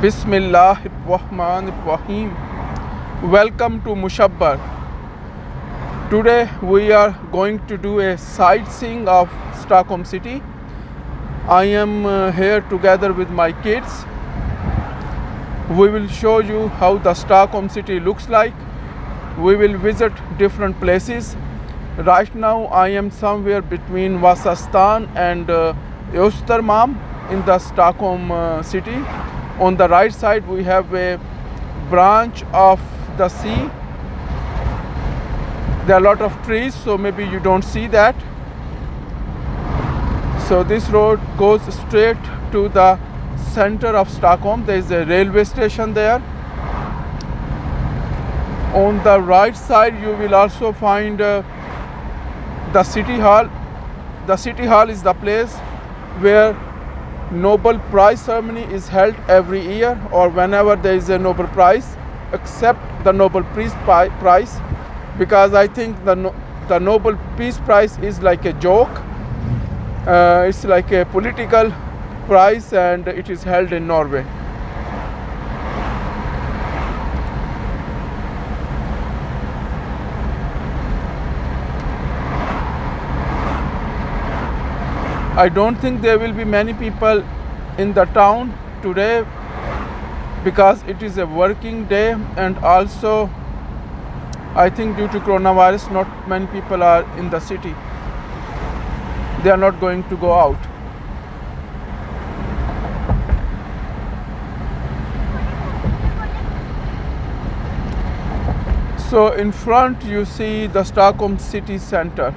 Bismillahirrahmanirrahim. Welcome to Mushabbar. Today we are going to do a sightseeing of Stockholm city. I am here together with my kids. We will show you how the Stockholm city looks like. We will visit different places. Right now I am somewhere between Vasastan and Östermalm in the Stockholm city. On the right side we have a branch of the sea. There are a lot of trees, so maybe you don't see that. So this road goes straight to the center of Stockholm. There is a railway station there. On the right side you will also find the city hall. The city hall is the place where Nobel Prize ceremony is held every year, or whenever there is a Nobel Prize, except the Nobel Peace Prize, because I think the Nobel Peace Prize is like a joke. It's like a political prize and it is held in Norway. I don't think there will be many people in the town today because it is a working day, and also I think due to coronavirus not many people are in the city. They are not going to go out. So in front you see the Stockholm city center.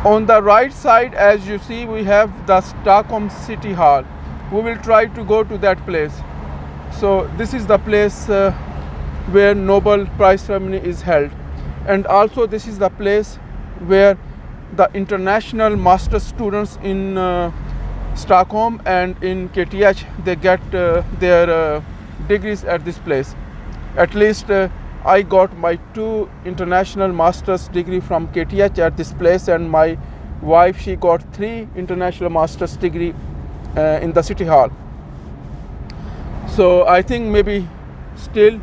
On the right side, as you see, we have the Stockholm City Hall. We will try to go to that place. So this is the place where Nobel Prize ceremony is held. And also this is the place where the international master students in Stockholm and in KTH, they get their degrees at this place. At least I got my 2 international master's degree from KTH at this place, and my wife, she got 3 international master's degree in the city hall. So I think maybe still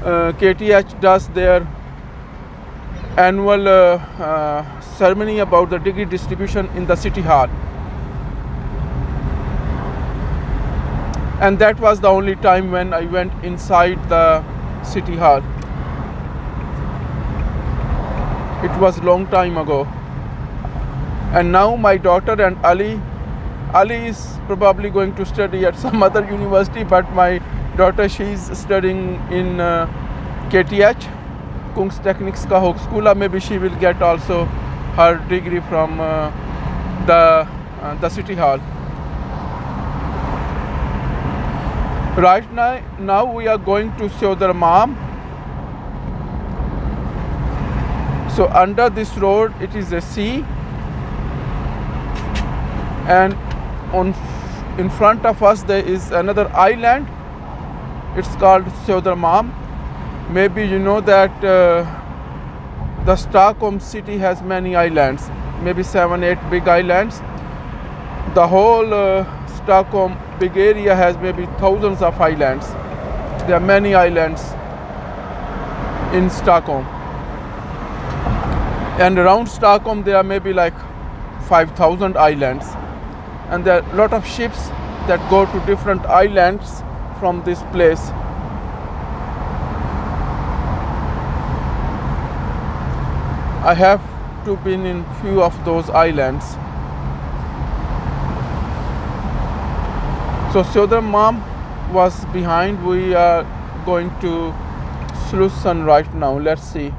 KTH does their annual ceremony about the degree distribution in the city hall. And that was the only time when I went inside the city hall. It was long time ago. And now my daughter and Ali is probably going to study at some other university, but my daughter, she is studying in KTH, Kungstekniska Högskola. Maybe she will get also her degree from the city hall. Right now we are going to Södermalm. So under this road it is a sea, and in front of us there is another island. It's called Södermalm. Maybe you know that the Stockholm city has many islands, maybe 7-8 big islands. The whole Stockholm big area has maybe thousands of islands. There are many islands in Stockholm, and around Stockholm there are maybe like 5,000 islands, and there are a lot of ships that go to different islands from this place. I have to been in few of those islands. So Södermalm was behind. We are going to Slussen right now. Let's see.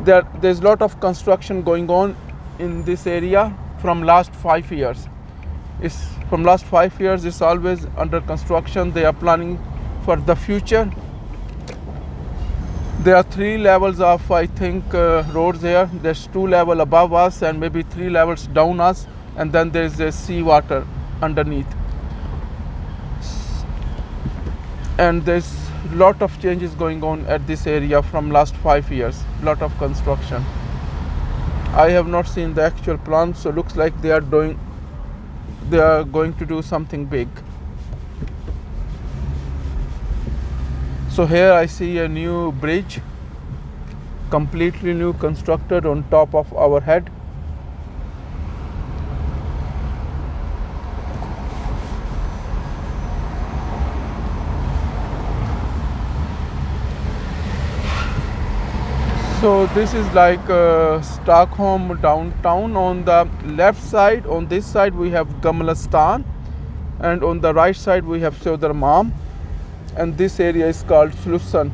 There's a lot of construction going on in this area from last 5 years. From last 5 years it's always under construction. They are planning for the future. There are 3 levels of, I think, roads here. There's 2 levels above us and maybe 3 levels down us, and then there's a sea water underneath. And there's lot of changes going on at this area from last 5 years. Lot of construction. I have not seen the actual plan, so looks like they are going to do something big. So here I see a new bridge, completely new, constructed on top of our head. So this is like Stockholm downtown. On the left side, on this side we have Gamla, and on the right side we have Södermalm, and this area is called Slussen.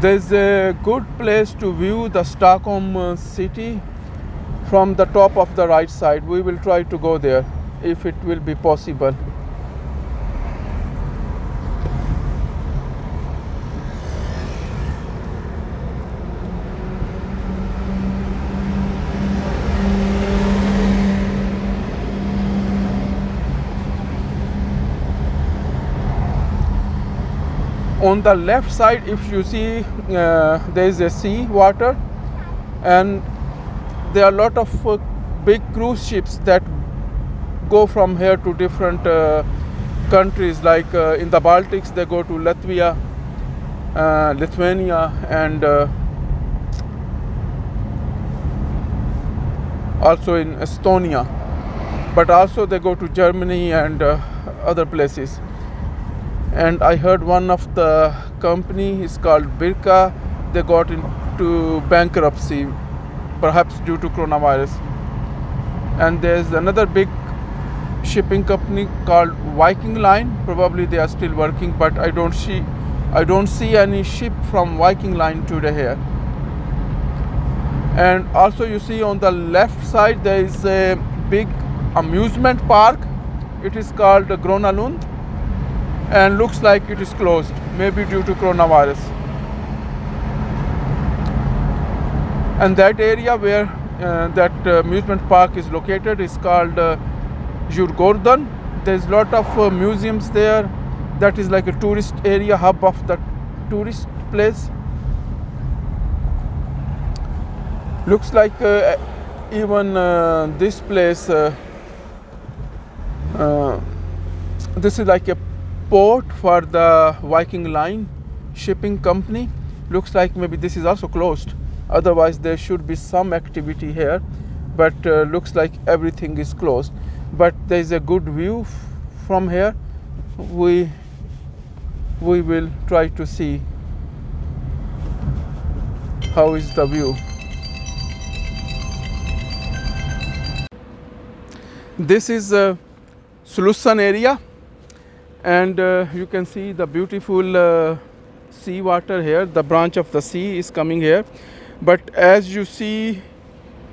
There's a good place to view the Stockholm city from the top of the right side. We will try to go there if it will be possible. On the left side, if you see, there is a sea water, and there are a lot of big cruise ships that go from here to different countries. Like in the Baltics, they go to Latvia, Lithuania, and also in Estonia. But also they go to Germany and other places. And I heard one of the company is called Birka. They got into bankruptcy, perhaps due to coronavirus. And there's another big shipping company called Viking Line. Probably they are still working, but I don't see any ship from Viking Line today here. And also you see on the left side there is a big amusement park. It is called Gröna Lund, and looks like it is closed, maybe due to coronavirus. And that area where that amusement park is located is called Djurgården. There's a lot of museums there. That is like a tourist area, hub of the tourist place. Looks like even this place, this is like a port for the Viking Line shipping company. Looks like maybe this is also closed. Otherwise there should be some activity here, but looks like everything is closed. But there is a good view from here. We will try to see how is the view. This is Slussen area, and you can see the beautiful sea water here. The branch of the sea is coming here, but as you see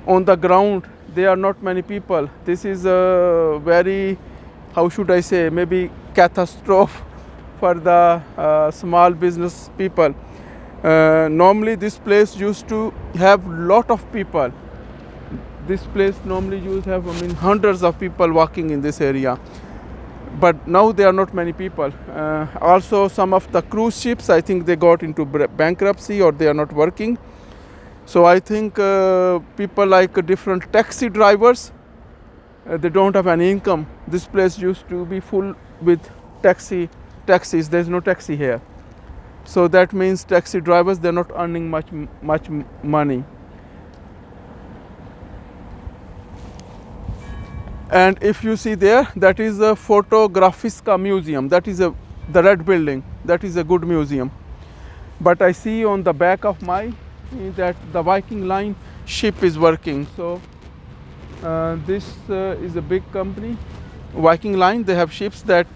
on the ground there are not many people. This is a very, how should I say, maybe catastrophe for the small business people. Normally this place used to have lot of people. This place normally used to have, hundreds of people walking in this area. But now there are not many people. Also some of the cruise ships, I think they got into bankruptcy or they are not working. So I think people like different taxi drivers, they don't have any income. This place used to be full with taxis. There's no taxi here. So that means taxi drivers, they're not earning much money. And if you see there, that is a Fotografiska museum. That is the red building. That is a good museum. But I see on the back of that the Viking Line ship is working. So this is a big company, Viking Line. They have ships that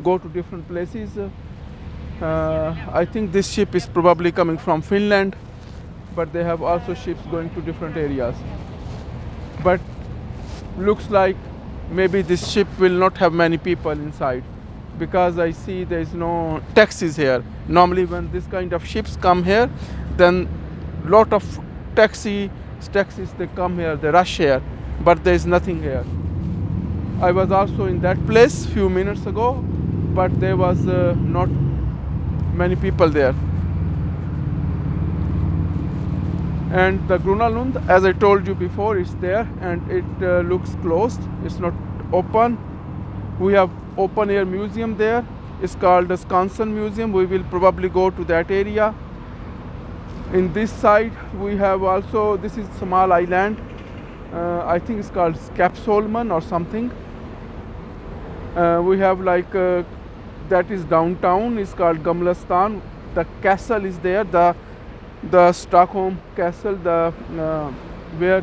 go to different places. I think this ship is probably coming from Finland, but they have also ships going to different areas. But looks like maybe this ship will not have many people inside. because I see there is no taxis here. Normally when this kind of ships come here, then lot of taxis they come here, they rush here, but there is nothing here. I was also in that place few minutes ago, but there was not many people there. And the Gröna Lund, as I told you before, is there, and it looks closed, it's not open. We have open air museum there. It's called the Skansen Museum. We will probably go to that area. In this side we have also, this is small island, I think it's called Skeppsholmen or something. We have like that is downtown, it's called Gamla. The castle is there, the Stockholm castle, where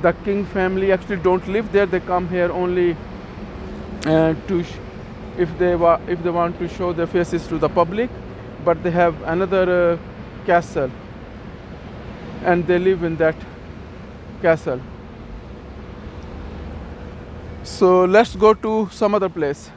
the king family actually don't live there. They come here only if they want to show their faces to the public, but they have another castle and they live in that castle. So let's go to some other place.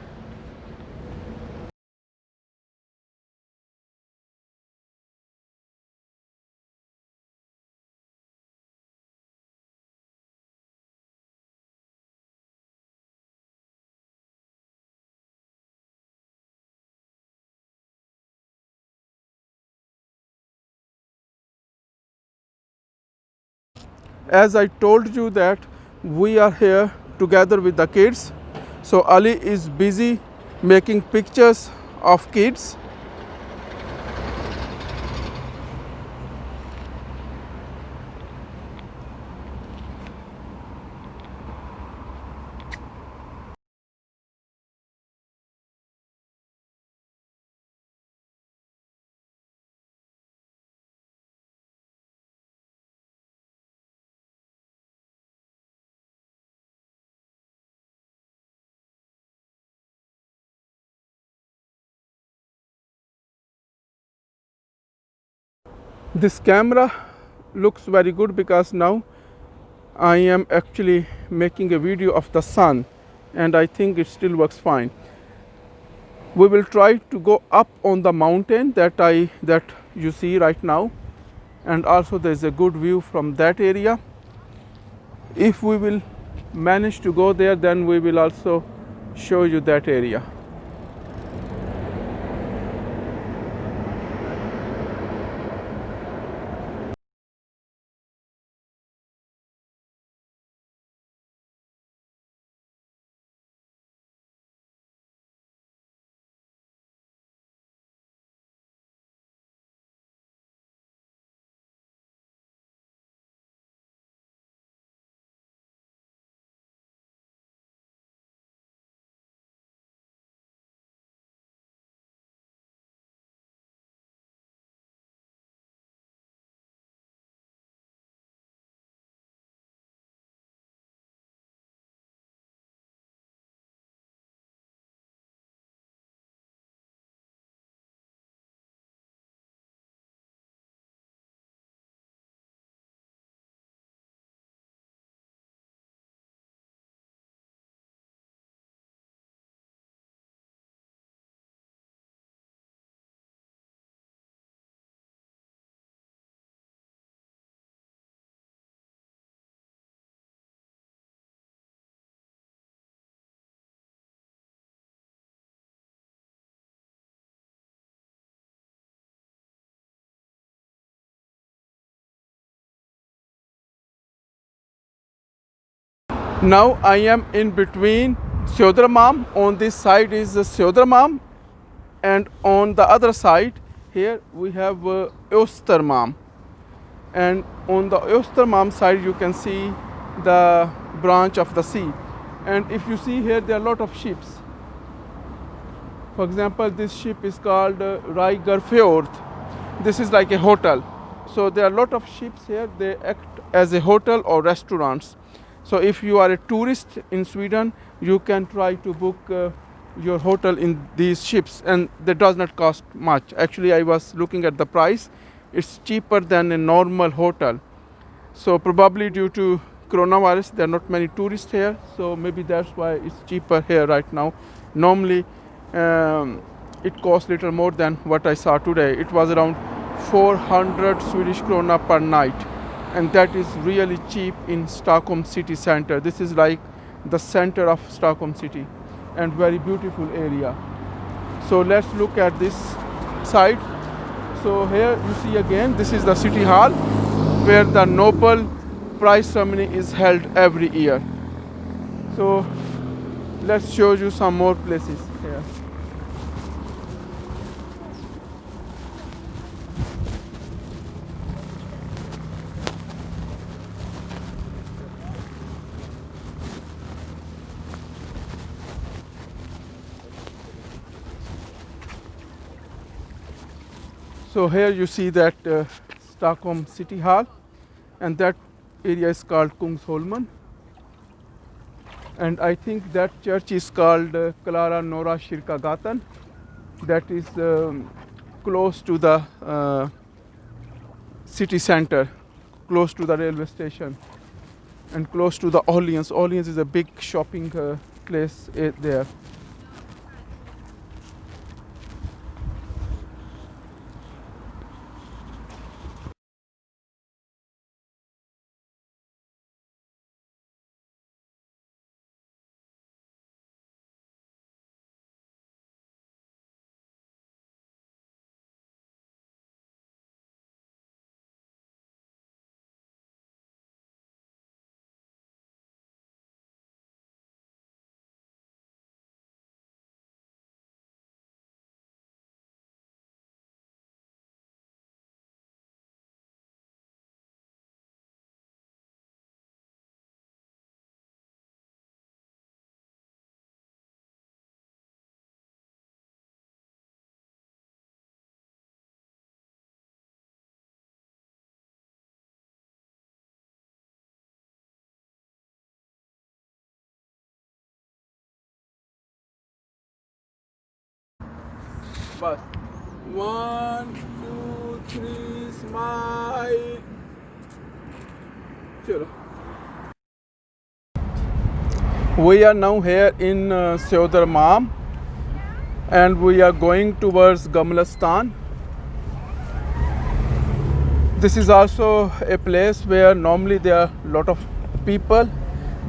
As I told you that we are here together with the kids. So Ali is busy making pictures of kids. This camera looks very good because now I am actually making a video of the sun, and I think it still works fine. We will try to go up on the mountain that you see right now, and also there is a good view from that area. If we will manage to go there, then we will also show you that area. Now I am in between Södermalm. On this side is Södermalm, and on the other side here we have Östermalm. And on the Östermalm side you can see the branch of the sea. And if you see here, there are a lot of ships. For example, this ship is called Riger Fjord. This is like a hotel. So there are a lot of ships here. They act as a hotel or restaurants. So if you are a tourist in Sweden, you can try to book your hotel in these ships, and that does not cost much. Actually, I was looking at the price. It's cheaper than a normal hotel. So probably due to coronavirus, there are not many tourists here. So maybe that's why it's cheaper here right now. Normally, it cost little more than what I saw today. It was around 400 Swedish krona per night, and that is really cheap in Stockholm city center. This is like the center of Stockholm city and very beautiful area. So let's look at this side. So here you see again, this is the city hall where the Nobel Prize ceremony is held every year. So let's show you some more places here. So here you see that Stockholm City Hall, and that area is called Kungsholmen. And I think that church is called Klara Norra Kyrkagatan. That is close to the city center, close to the railway station, and close to the Åhléns. Åhléns is a big shopping place there. Bus. 1, 2, 3, smile. Chalo. We are now here in Södermalm, and we are going towards Vasastan. This is also a place where normally there are a lot of people,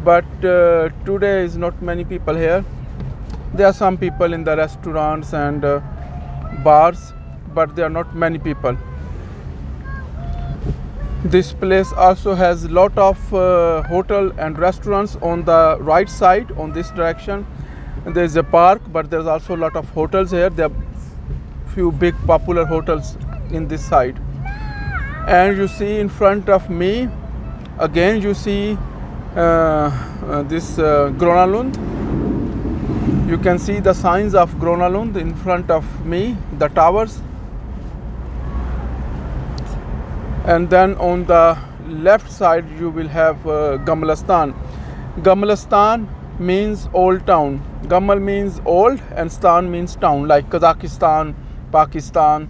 but today is not many people here. There are some people in the restaurants and bars, but there are not many people. This place also has a lot of hotel and restaurants on the right side, on this direction. And there is a park, but there's also a lot of hotels here. There are few big popular hotels in this side. And you see in front of me, again you see this Gröna Lund. You can see the signs of Gröna Lund in front of me, the towers. And then on the left side you will have Vasamuseet. Vasamuseet means old town. Gamal means old and Stan means town, like Kazakhstan, Pakistan.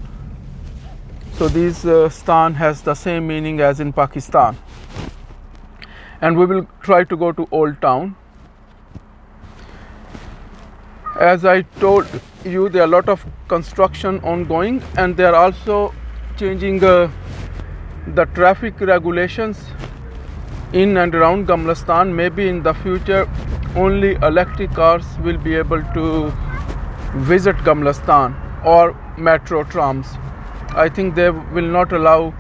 So this Stan has the same meaning as in Pakistan. And we will try to go to Old Town. As I told you, there are a lot of construction ongoing, and they are also changing the traffic regulations in and around Vasamuseet. Maybe in the future only electric cars will be able to visit Vasamuseet, or metro trams. I think they will not allow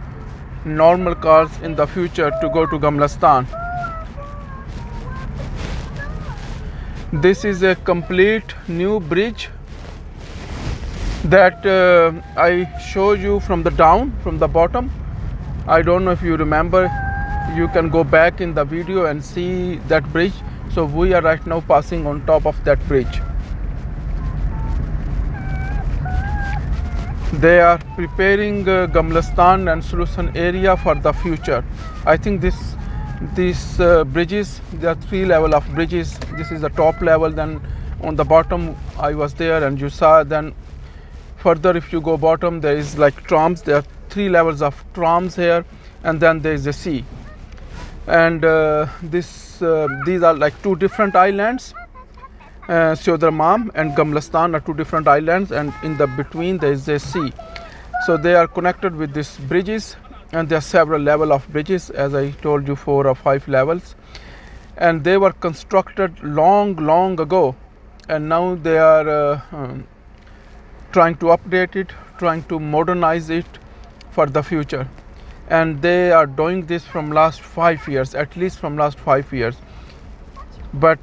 normal cars in the future to go to Vasamuseet. This is a complete new bridge that I show you from the bottom. I don't know if you remember. You can go back in the video and see that bridge. So we are right now passing on top of that bridge. They are preparing Vasamuseet and Slussen area for the future. I think these bridges, there are 3 levels of bridges. This is the top level, then on the bottom I was there and you saw. Then further if you go bottom, there is like trams. There are 3 levels of trams here, and then there is a sea. And these are like 2 different islands, Södermalm and Gamlastan are two different islands, and in the between there is a sea. So they are connected with these bridges, and there are several levels of bridges, as I told you, 4 or 5 levels, and they were constructed long ago, and now they are trying to update it, trying to modernize it for the future. And they are doing this from last 5 years, at least from last 5 years. But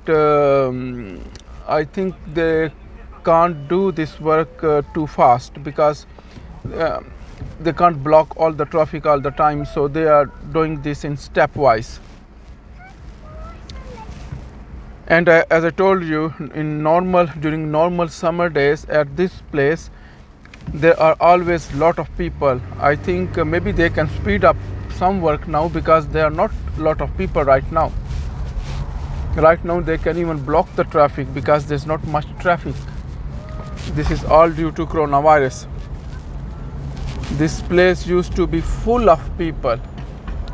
I think they can't do this work too fast, because they can't block all the traffic all the time, so they are doing this in stepwise. And as I told you, during normal summer days at this place, there are always lot of people. I think maybe they can speed up some work now, because there are not lot of people right now. Right now they can even block the traffic, because there's not much traffic. This is all due to coronavirus. This place used to be full of people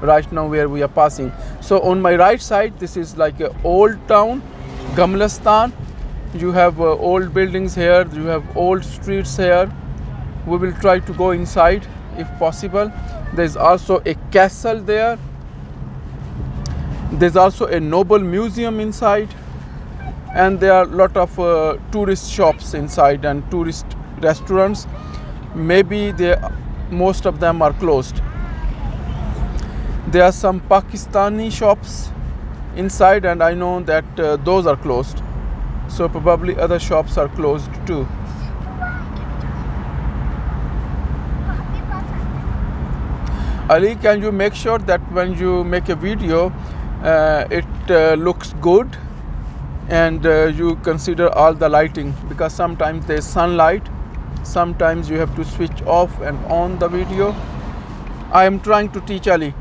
right now where we are passing. So on my right side, this is like an old town, Gamlastan. You have old buildings here, you have old streets here. We will try to go inside if possible. There's also a castle there. There's also a Nobel museum inside, and there are a lot of tourist shops inside and tourist restaurants. Maybe most of them are closed. There are some Pakistani shops inside, and I know that those are closed. So probably other shops are closed too. Ali, can you make sure that when you make a video, it looks good, and you consider all the lighting, because sometimes there's sunlight, sometimes you have to switch off and on the video. I am trying to teach Ali,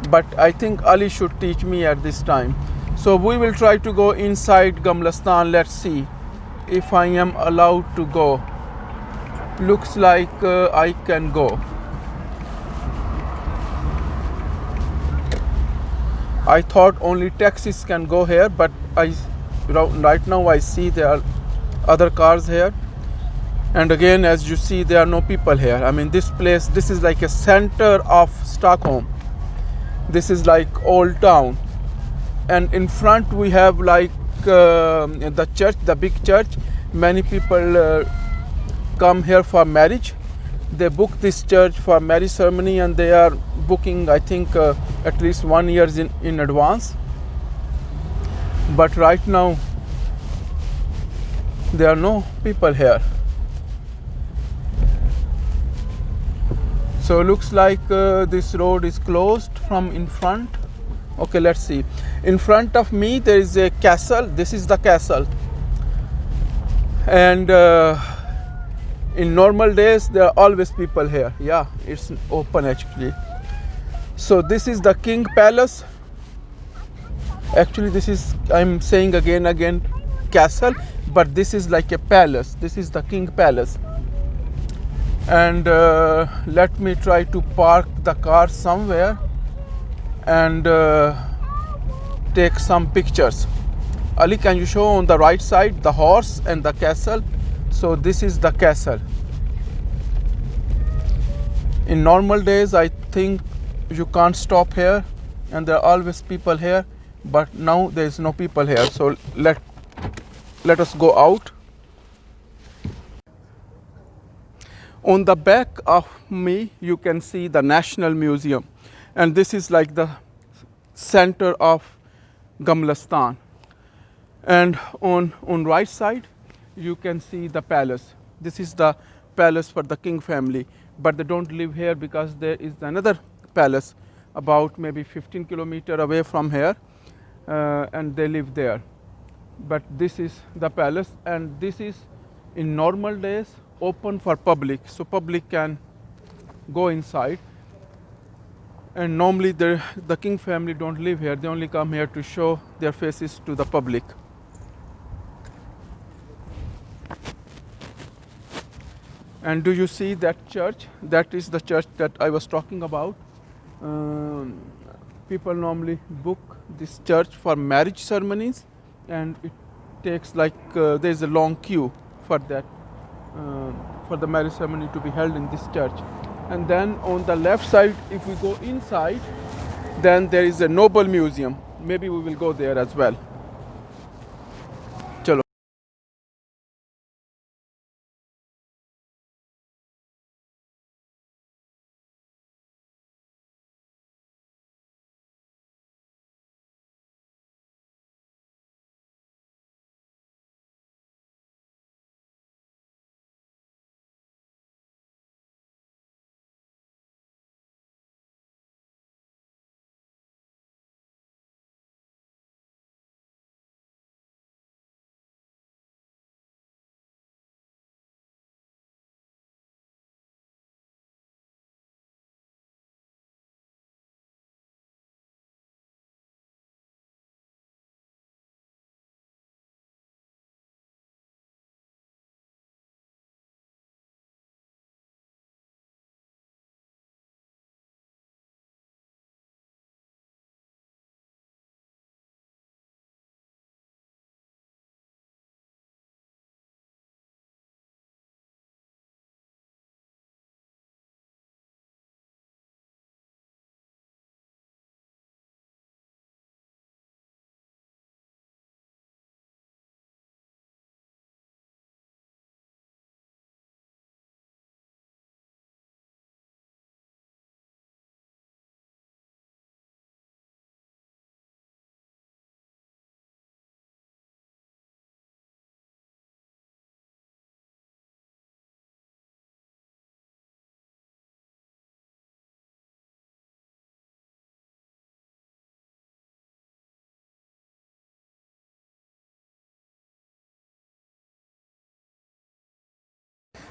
but I think Ali should teach me at this time. So we will try to go inside Gamlastan. Let's see if I am allowed to go. Looks like I can go. I thought only taxis can go here, but right now I see there are other cars here. And again, as you see, there are no people here. I mean, this place, this is like a center of Stockholm. This is like old town. And in front we have like the church, the big church. Many people come here for marriage. They book this church for marriage ceremony, and they are booking, I think, at least 1 year in advance. But right now there are no people here. So looks like this road is closed from in front. Okay, let's see. In front of me there is a castle. This is the castle. And in normal days there are always people here. Yeah, it's open actually. So this is the King Palace. Actually this is, I'm saying again castle, but this is like a palace. This is the King Palace. And let me try to park the car somewhere and take some pictures. Ali, can you show on the right side the horse and the castle? So this is the castle. In normal days I think you can't stop here, and there are always people here, but now there is no people here. So let us go out. On the back of me you can see the Nationalmuseum, and this is like the center of Gamlastan. And on right side you can see the palace. This is the palace for the king family, but they don't live here because there is another palace about maybe 15 kilometers away from here, and they live there. But this is the palace, and this is in normal days open for public, so public can go inside. And normally the king family don't live here, they only come here to show their faces to the public. And do you see that church? That is the church that I was talking about. People normally book this church for marriage ceremonies, and it takes like there's a long queue for that, for the marriage ceremony to be held in this church. And then on the left side, if we go inside, then there is a Nobel Museum. Maybe we will go there as well. Chalo.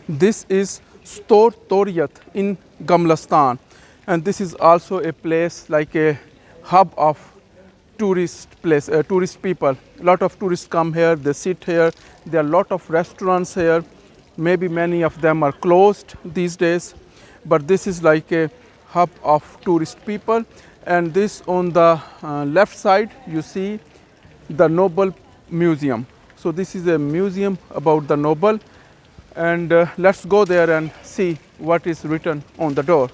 This is Storkyrkan in Gamla, and this is also a place like a hub of tourist people. A lot of tourists come here, they sit here. There are a lot of restaurants here. Maybe many of them are closed these days, but this is like a hub of tourist people. And this on the left side, you see the Nobel Museum. So this is a museum about the Nobel, and let's go there and see what is written on the door.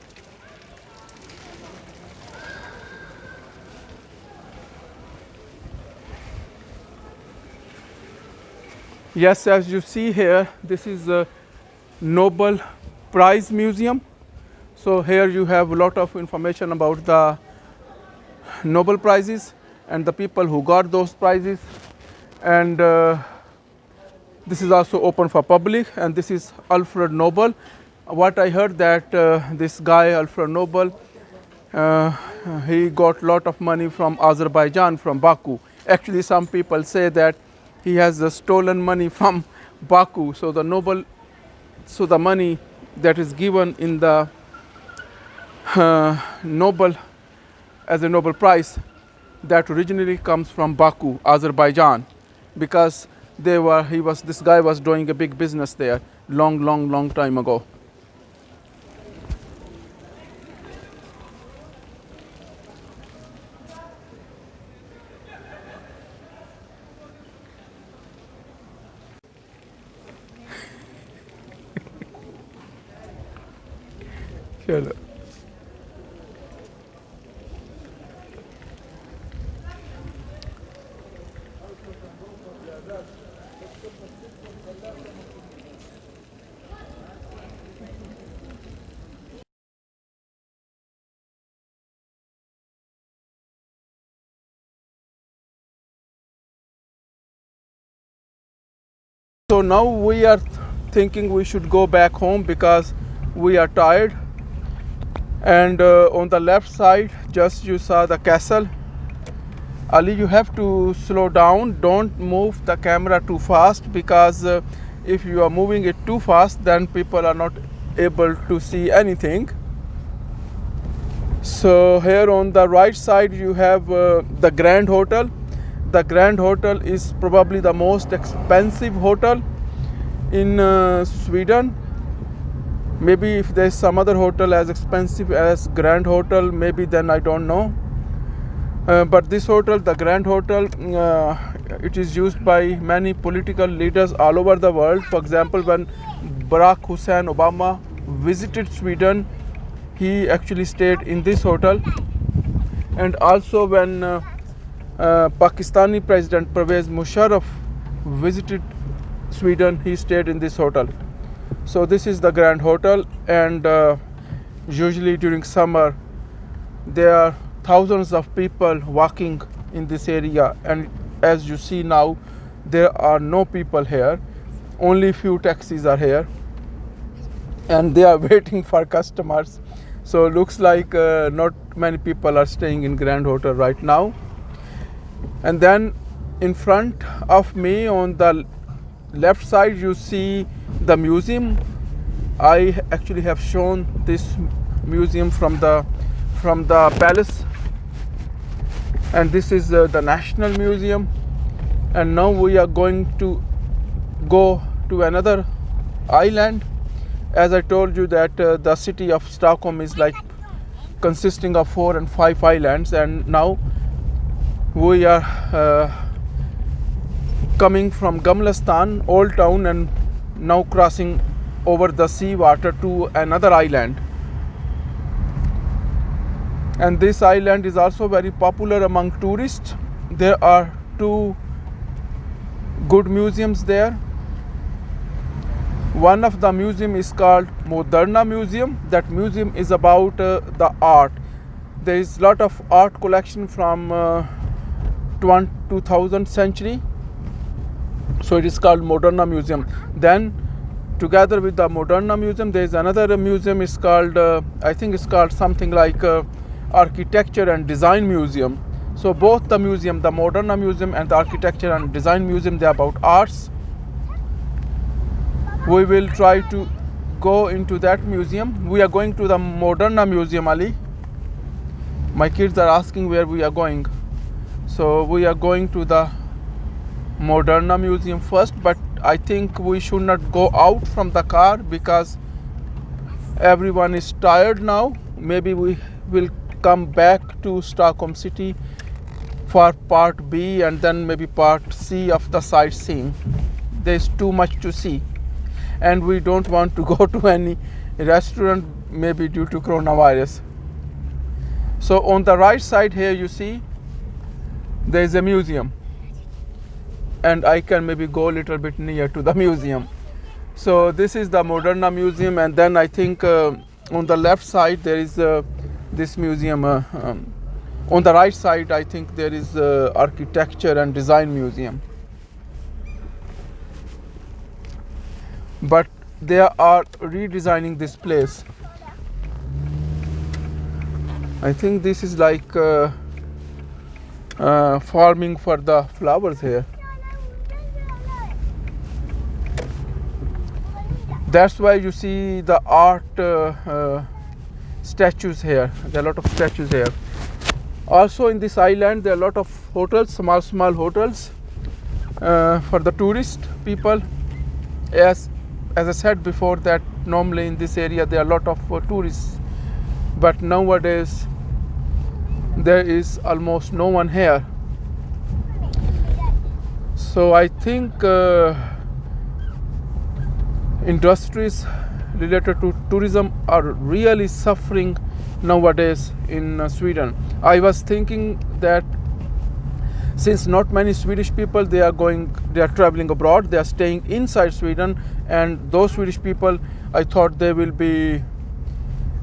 Yes, as you see here, this is a Nobel Prize Museum. So here you have a lot of information about the Nobel Prizes and the people who got those prizes. And this is also open for public, and this is Alfred Nobel. What I heard that this guy Alfred Nobel, he got a lot of money from Azerbaijan, from Baku. Actually, some people say that he has stolen money from Baku. So the money that is given in the Nobel as a Nobel Prize, that originally comes from Baku, Azerbaijan, because this guy was doing a big business there long time ago. Chalo. So now we are thinking we should go back home because we are tired. And on the left side, just you saw the castle. Ali, you have to slow down. Don't move the camera too fast, because if you are moving it too fast, then people are not able to see anything. So here on the right side, you have the Grand Hôtel. The Grand Hôtel is probably the most expensive hotel in Sweden. Maybe if there's some other hotel as expensive as Grand Hôtel, maybe then I don't know. But this hotel, the Grand Hotel, it is used by many political leaders all over the world. For example, when Barack Hussein Obama visited Sweden, he actually stayed in this hotel. And also when Pakistani President Pervez Musharraf visited Sweden, he stayed in this hotel. So this is the Grand Hotel, and usually during summer there are thousands of people walking in this area, and as you see now, there are no people here. Only few taxis are here, and they are waiting for customers. So looks like not many people are staying in Grand Hotel right now. And then in front of me on the left side you see the museum. I actually have shown this museum from the palace, and this is the National Museum. And now we are going to go to another island. As I told you that the city of Stockholm is like consisting of 4 and 5 islands, and now we are coming from Gamla, old town, and now crossing over the sea water to another island. And this island is also very popular among tourists. There are 2 good museums there. One of the museum is called Moderna Museum. That museum is about the art. There is lot of art collection from 2000th century. So it is called Moderna Museum. Then together with the Moderna Museum, there is another museum. Is called I think it's called something like Architecture and Design Museum. So both the museum, the Moderna Museum and the Architecture and Design Museum, they are about arts. We will try to go into that museum. We are going to the Moderna Museum, Ali. My kids are asking where we are going. So we are going to the Moderna Museum first, but I think we should not go out from the car because everyone is tired now. Maybe we will come back to Stockholm city for part B and then maybe part C of the sightseeing. There is too much to see, and we don't want to go to any restaurant maybe due to coronavirus. So on the right side here you see there is a museum, and I can maybe go a little bit near to the museum. So this is the Moderna Museum, and then I think on the left side there is this museum. On the right side I think there is Architecture and Design Museum. But they are redesigning this place. I think this is like farming for the flowers here. That's why you see the art statues here. There are a lot of statues here. Also in this island there are a lot of hotels, small hotels for the tourist people. As I said before that normally in this area there are a lot of tourists, but nowadays there is almost no one here. So I think industries related to tourism are really suffering nowadays in Sweden. I was thinking that since not many Swedish people they are traveling abroad, they are staying inside Sweden, and those Swedish people I thought they will be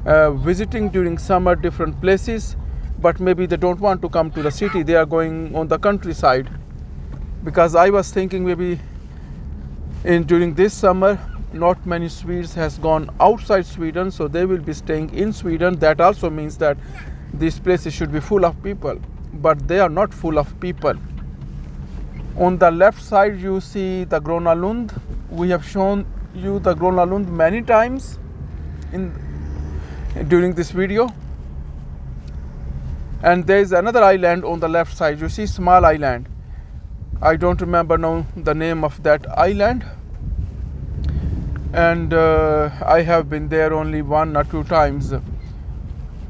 visiting during summer different places, but maybe they don't want to come to the city, they are going on the countryside. Because I was thinking maybe during this summer not many Swedes has gone outside Sweden, so they will be staying in Sweden. That also means that these places should be full of people, but they are not full of people. On the left side you see the Gröna Lund. We have shown you the Gröna Lund many times during this video. And there is another island on the left side. You see small island. I don't remember now the name of that island, and I have been there only 1 or 2 times.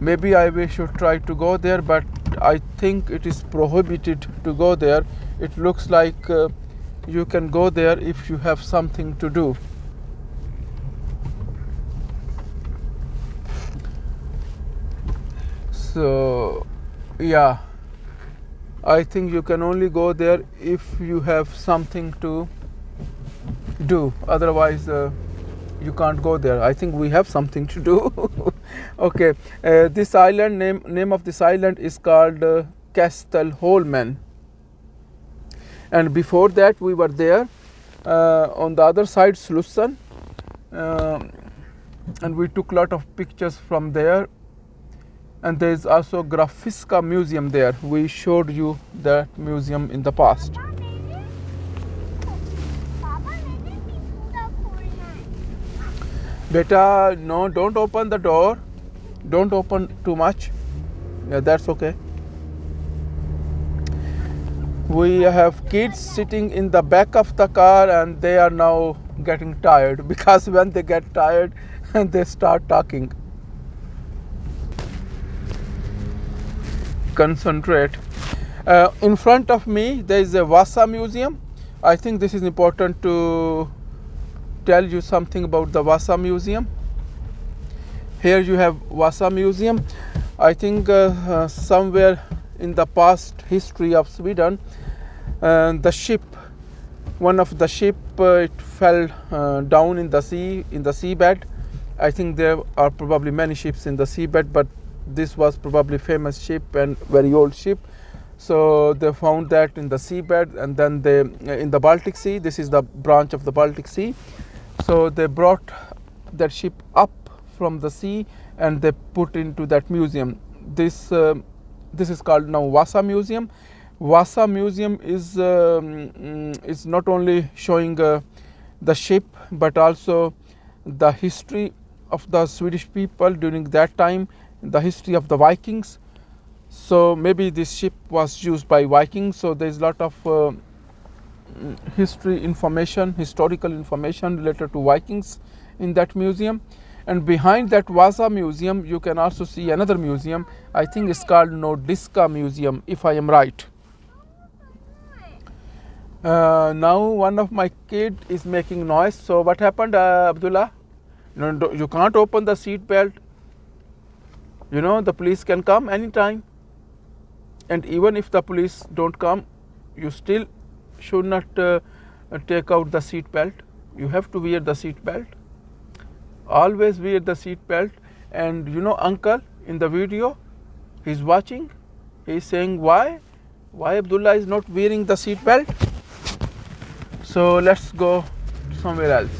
Maybe we should try to go there, but I think it is prohibited to go there. It looks like you can go there if you have something to do. So yeah, I think you can only go there if you have something to do. Otherwise you can't go there. I think we have something to do. Okay, this island, name of this island is called Kastellholmen, and before that we were there on the other side, Slussen, and we took a lot of pictures from there. And there is also Fotografiska museum there. We showed you that museum in the past. Beta, no, don't open the door. Don't open too much. Yeah, that's okay. We have kids sitting in the back of the car and they are now getting tired, because when they get tired they start talking. Concentrate. In front of me there is a Vasamuseum. I think this is important to tell you something about the Vasamuseum. Here you have Vasamuseum. I think somewhere in the past history of Sweden, the ship, one of the ship, it fell down in the sea, in the seabed. I think there are probably many ships in the seabed, but this was probably famous ship and very old ship. So they found that in the seabed, and then they in the Baltic Sea. This is the branch of the Baltic Sea. So they brought that ship up from the sea and they put into that museum. This is called now Vasamuseum. Vasamuseum is not only showing the ship, but also the history of the Swedish people during that time, the history of the Vikings. So maybe this ship was used by Vikings. So there is a lot of history information, historical information related to Vikings in that museum. And behind that Vasamuseum you can also see another museum. I think it's called Nordic Museum, if I am right. Now one of my kid is making noise. So what happened, Abdullah? You can't open the seat belt. You know, the police can come anytime. And even if the police don't come, you still should not take out the seat belt. You have to wear the seat belt. Always wear the seat belt. And you know, uncle in the video, he's watching. He's saying, why Abdullah is not wearing the seat belt? So let's go somewhere else.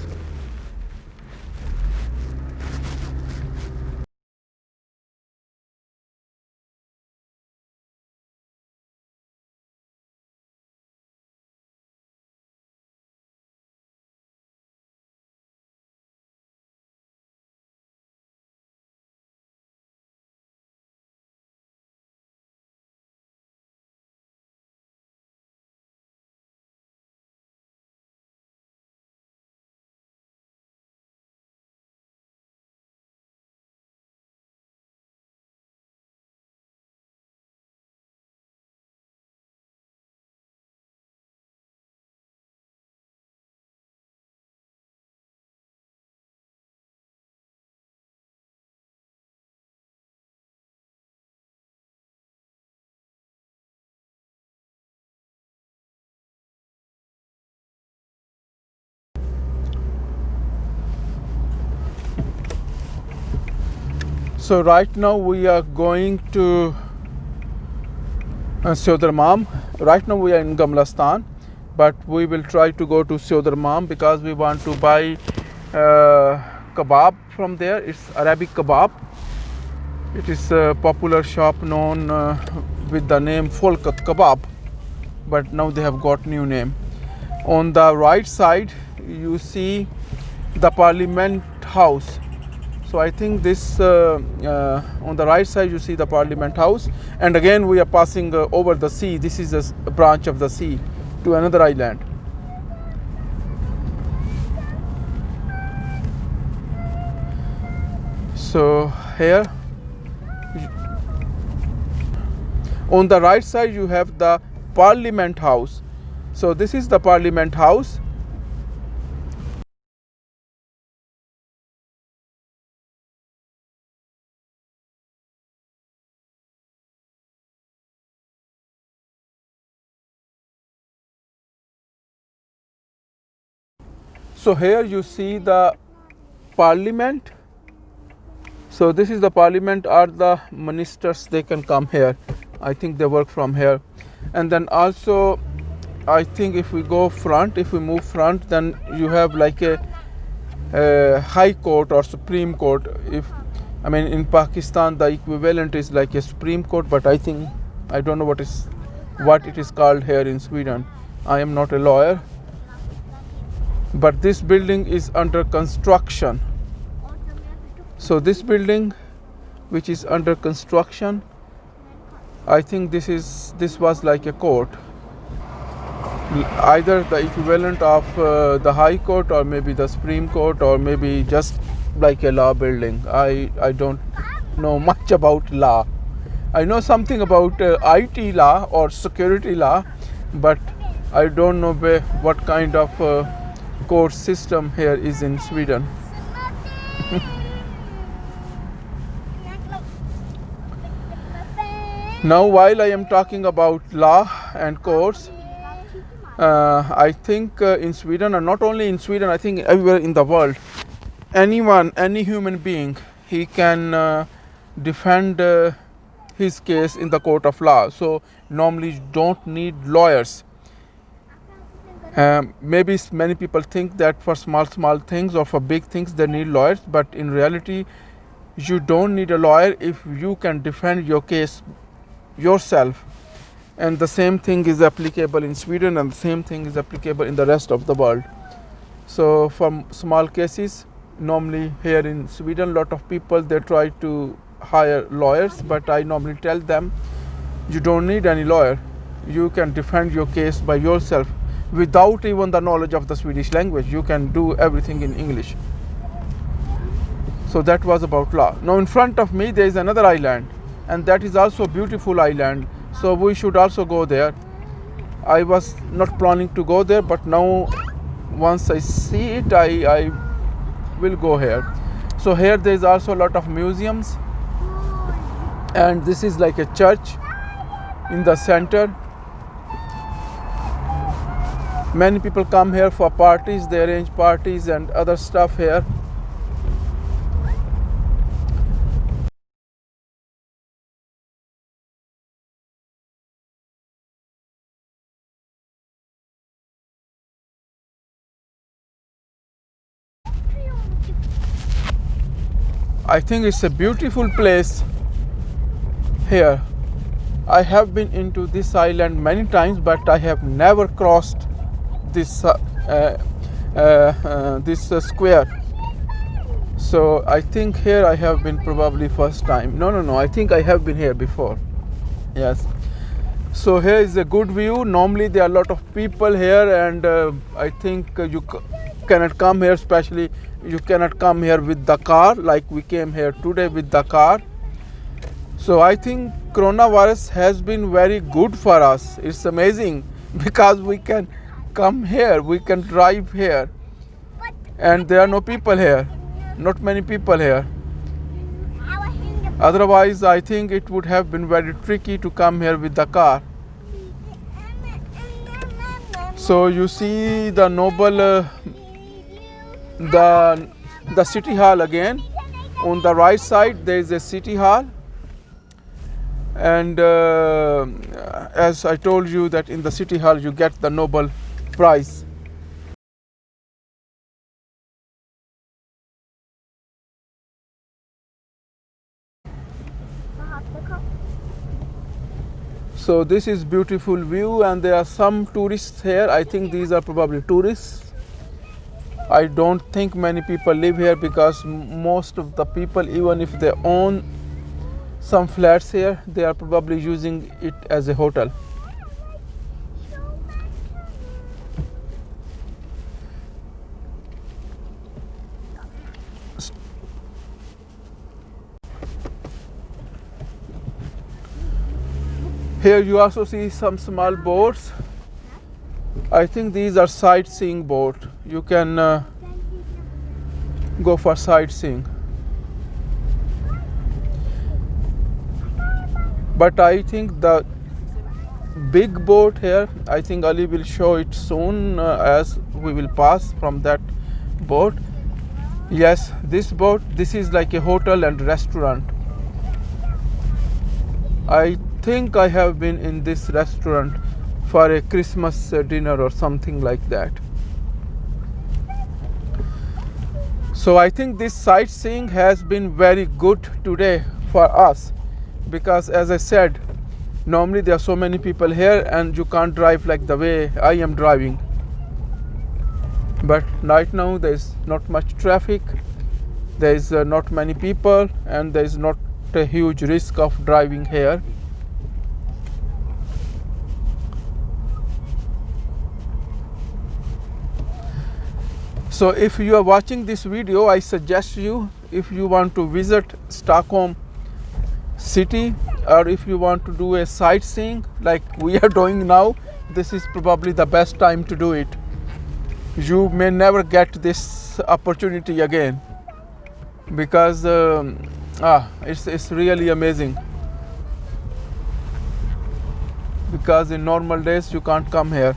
So right now we are going to Södermalm. Right now we are in Gamla, but we will try to go to Södermalm because we want to buy kebab from there. It's Arabic kebab. It is a popular shop known with the name Folkat Kebab, but now they have got new name. On the right side you see the Parliament House. So I think this on the right side you see the Parliament House, and again we are passing over the sea. This is a branch of the sea to another island. So here On the right side you have the Parliament House. So this is the Parliament House. So here you see the Parliament. So this is the Parliament, or the ministers, they can come here. I think they work from here. And then also I think if we go front, if we move front, then you have like a High Court or Supreme Court. I mean in Pakistan the equivalent is like a Supreme Court, but I think I don't know what it is called here in Sweden. I am not a lawyer. But this building is under construction. So this building which is under construction, I think this was like a court, either the equivalent of the High Court or maybe the Supreme Court, or maybe just like a law building. I don't know much about law. I know something about IT law or security law, but I don't know what kind of court system here is in Sweden. Now while I am talking about law and courts, I think in Sweden, and not only in Sweden, I think everywhere in the world, any human being, he can defend his case in the court of law. So normally you don't need lawyers. Maybe many people think that for small things or for big things they need lawyers, but in reality you don't need a lawyer if you can defend your case yourself. And the same thing is applicable in Sweden, and the same thing is applicable in the rest of the world. So for small cases, normally here in Sweden, lot of people, they try to hire lawyers, but I normally tell them you don't need any lawyer. You can defend your case by yourself without even the knowledge of the Swedish language. You can do everything in English. So that was about law. Now in front of me there is another island, and that is also a beautiful island. So we should also go there. I was not planning to go there, but now once I see it, I will go here. So here there is also a lot of museums, and this is like a church in the center. Many people come here for parties. They arrange parties and other stuff here. I think it's a beautiful place here. I have been into this island many times, but I have never crossed this square. So I think here I have been probably first time. No, I think I have been here before. Yes. So here is a good view. Normally there are a lot of people here, and I think you cannot come here, especially you cannot come here with the car, like we came here today with the car. So I think coronavirus has been very good for us. It's amazing because we can come here, we can drive here, and there are no people here, not many people here. Otherwise I think it would have been very tricky to come here with the car. So you see the Nobel, the city hall again. On the right side there is a city hall, and as I told you that in the city hall you get the Nobel Prize. So this is beautiful view, and there are some tourists here. I think these are probably tourists. I don't think many people live here, because most of the people, even if they own some flats here, they are probably using it as a hotel. Here you also see some small boats. I think these are sightseeing boats. You can go for sightseeing. But I think the big boat here, I think Ali will show it soon as we will pass from that boat. Yes, this boat, this is like a hotel and restaurant. I think I have been in this restaurant for a Christmas dinner or something like that. So I think this sightseeing has been very good today for us, because as I said, normally there are so many people here and you can't drive like the way I am driving. But right now there is not much traffic, there is not many people, and there is not a huge risk of driving here. So if you are watching this video, I suggest you, if you want to visit Stockholm city, or if you want to do a sightseeing like we are doing now, this is probably the best time to do it. You may never get this opportunity again, because it's really amazing. Because in normal days you can't come here.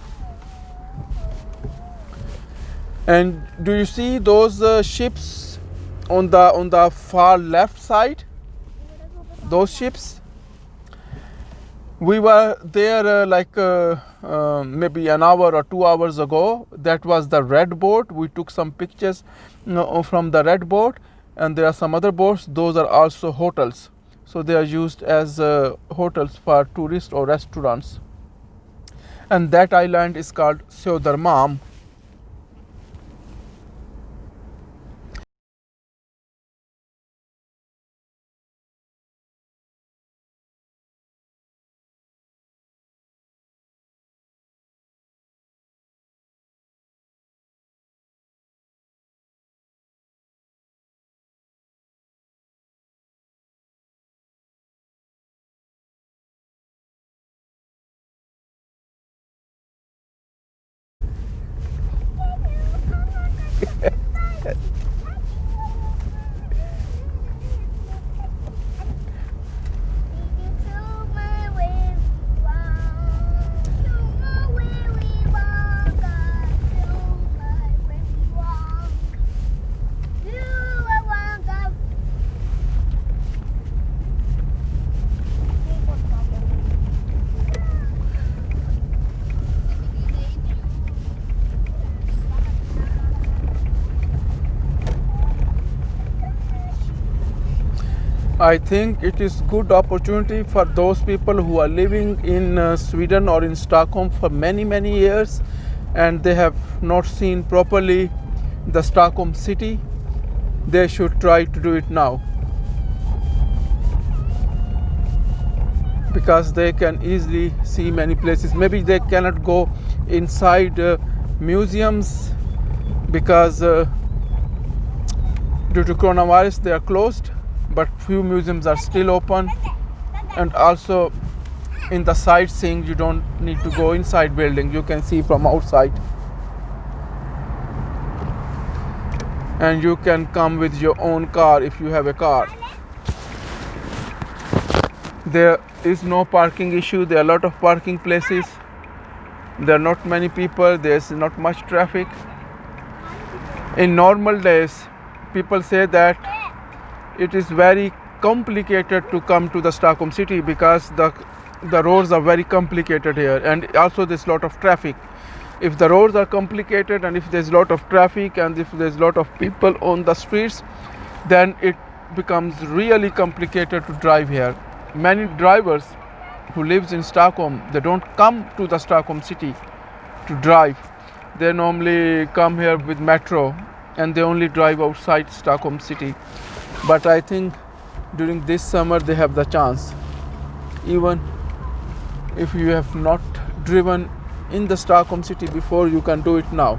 And do you see those ships on the far left side? Those ships? We were there maybe an hour or 2 hours ago. That was the red boat. We took some pictures from the red boat, and there are some other boats. Those are also hotels. So they are used as hotels for tourists or restaurants. And that island is called Södermalm. I think it is good opportunity for those people who are living in Sweden or in Stockholm for many years, and they have not seen properly the Stockholm city. They should try to do it now, because they can easily see many places. Maybe they cannot go inside museums because due to coronavirus they are closed, but few museums are still open. And also in the sightseeing, you don't need to go inside building, you can see from outside, and you can come with your own car if you have a car. There is no parking issue. There are a lot of parking places, there are not many people, there's not much traffic. In normal days, people say that it is very complicated to come to the Stockholm city because the roads are very complicated here, and also there's a lot of traffic. If the roads are complicated, and if there's a lot of traffic, and if there's a lot of people on the streets, then it becomes really complicated to drive here. Many drivers who lives in Stockholm, they don't come to the Stockholm city to drive. They normally come here with metro, and they only drive outside Stockholm city. But I think during this summer they have the chance. Even if you have not driven in the Stockholm city before, you can do it now.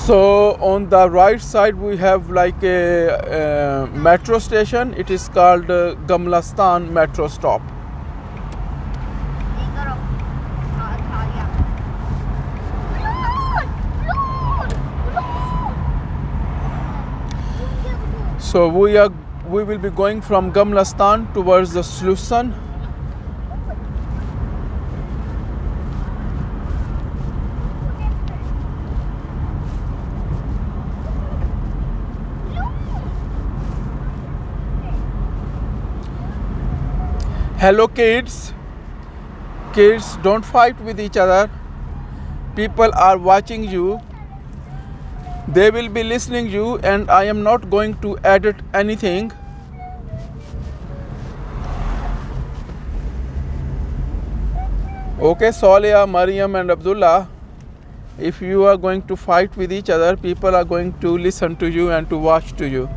So on the right side we have like a metro station. It is called Gamla metro stop. So we will be going from Gamla towards the Slussen. Hello kids. Kids, don't fight with each other. People are watching you. They will be listening you, and I am not going to edit anything. Okay, Solia, Mariam and Abdullah, if you are going to fight with each other, people are going to listen to you and to watch to you.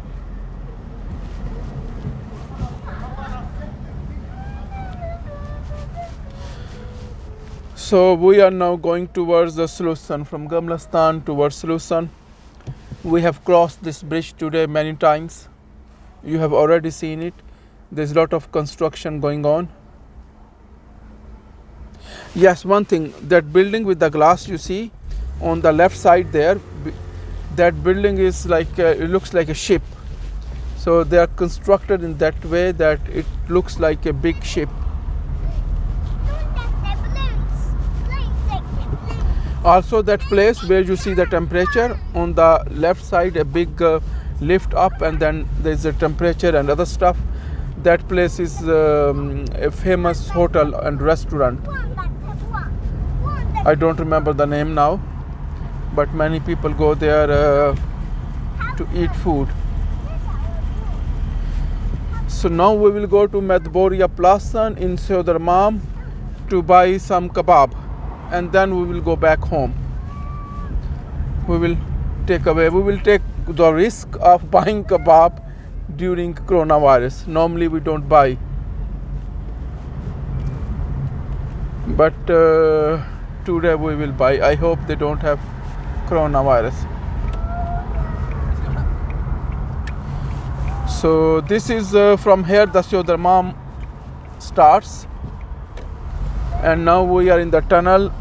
So we are now going towards the Slussen, from Gamla towards Slussen. We have crossed this bridge today many times. You have already seen it. There's a lot of construction going on. Yes, one thing, that building with the glass you see on the left side there, that building is like, it looks like a ship. So they are constructed in that way that it looks like a big ship. Also that place where you see the temperature, on the left side a big lift up, and then there's a temperature and other stuff. That place is a famous hotel and restaurant. I don't remember the name now, but many people go there to eat food. So now we will go to Medborgarplatsen in Södermalm to buy some kebab, and then we will go back home. We will take the risk of buying kebab during coronavirus. Normally we don't buy, but today we will buy. I hope they don't have coronavirus. So this is from here the Södermalm starts, and now we are in the tunnel.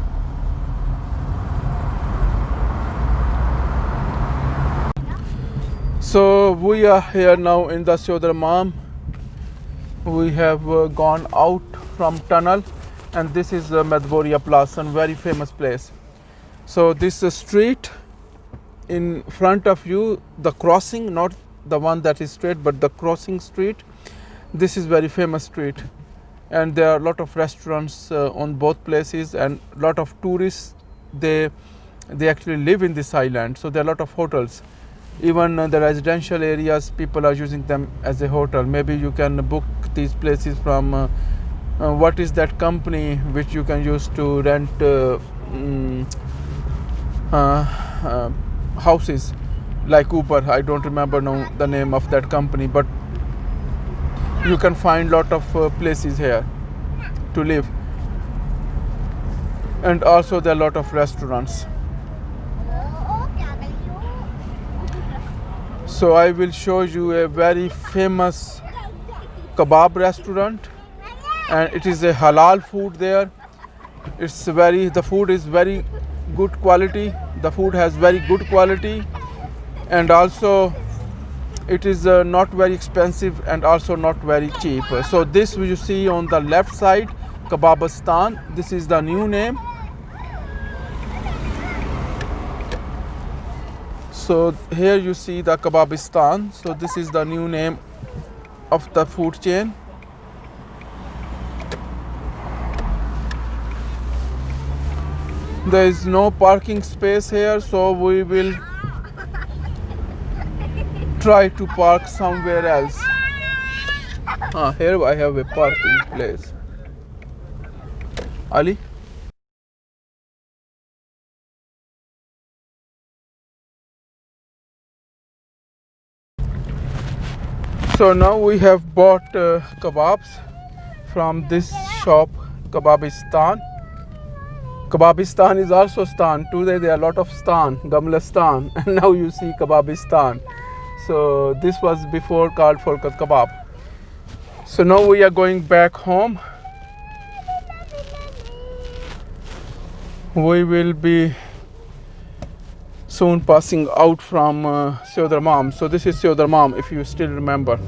So we are here now in the Södermalm. We have gone out from tunnel, and this is Medborgarplatsen, very famous place. So this street in front of you, the crossing, not the one that is straight, but the crossing street, this is very famous street, and there are a lot of restaurants on both places, and a lot of tourists, they actually live in this island. So there are a lot of hotels. Even the residential areas, people are using them as a hotel. Maybe you can book these places from what is that company which you can use to rent houses, like Uber. I don't remember now the name of that company, but you can find lot of places here to live, and also there are a lot of restaurants. So I will show you a very famous kebab restaurant, and it is a halal food there. The food is very good quality. The food has very good quality, and also it is not very expensive and also not very cheap. So this you see on the left side, Vasastan. This is the new name. So here you see the Vasastan. So this is the new name of the food chain. There is no parking space here, so we will try to park somewhere else. Here I have a parking place. Ali? So now we have bought kebabs from this shop, Vasastan. Kebabistan is also stan. Today there are a lot of stan, Gamla stan, and now you see Kebabistan. So this was before called Folkat Kebab. So now we are going back home. We will be soon passing out from Södermalm. So this is Södermalm, if you still remember.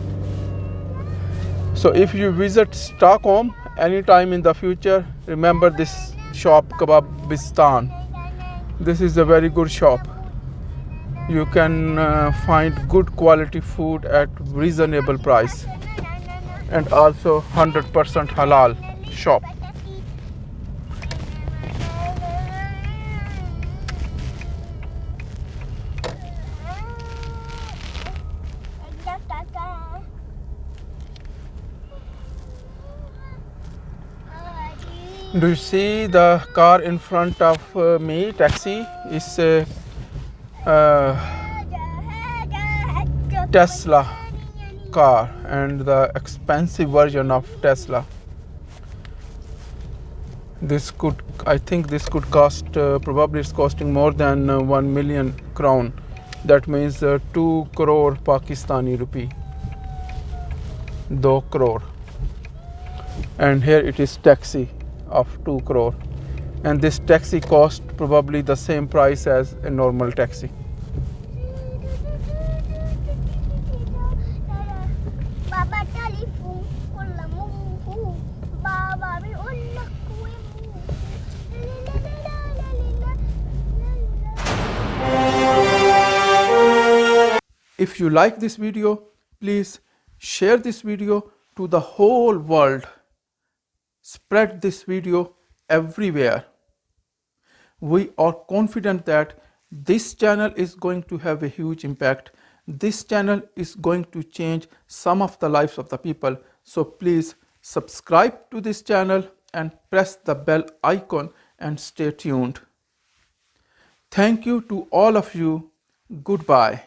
So if you visit Stockholm anytime in the future, remember this shop Kebabistan. This is a very good shop. You can find good quality food at reasonable price, and also 100% halal shop. Do you see the car in front of me? Taxi is a Tesla car, and the expensive version of Tesla. This could, I think this could cost, probably it's costing more than 1 million crown. That means 2 crore Pakistani rupee. 2 crore. And here it is taxi of 2 crore. And this taxi cost probably the same price as a normal taxi. If you like this video, please share this video to the whole world. Spread this video everywhere. We are confident that this channel is going to have a huge impact. This channel is going to change some of the lives of the people. So please subscribe to this channel and press the bell icon and stay tuned. Thank you to all of you. Goodbye.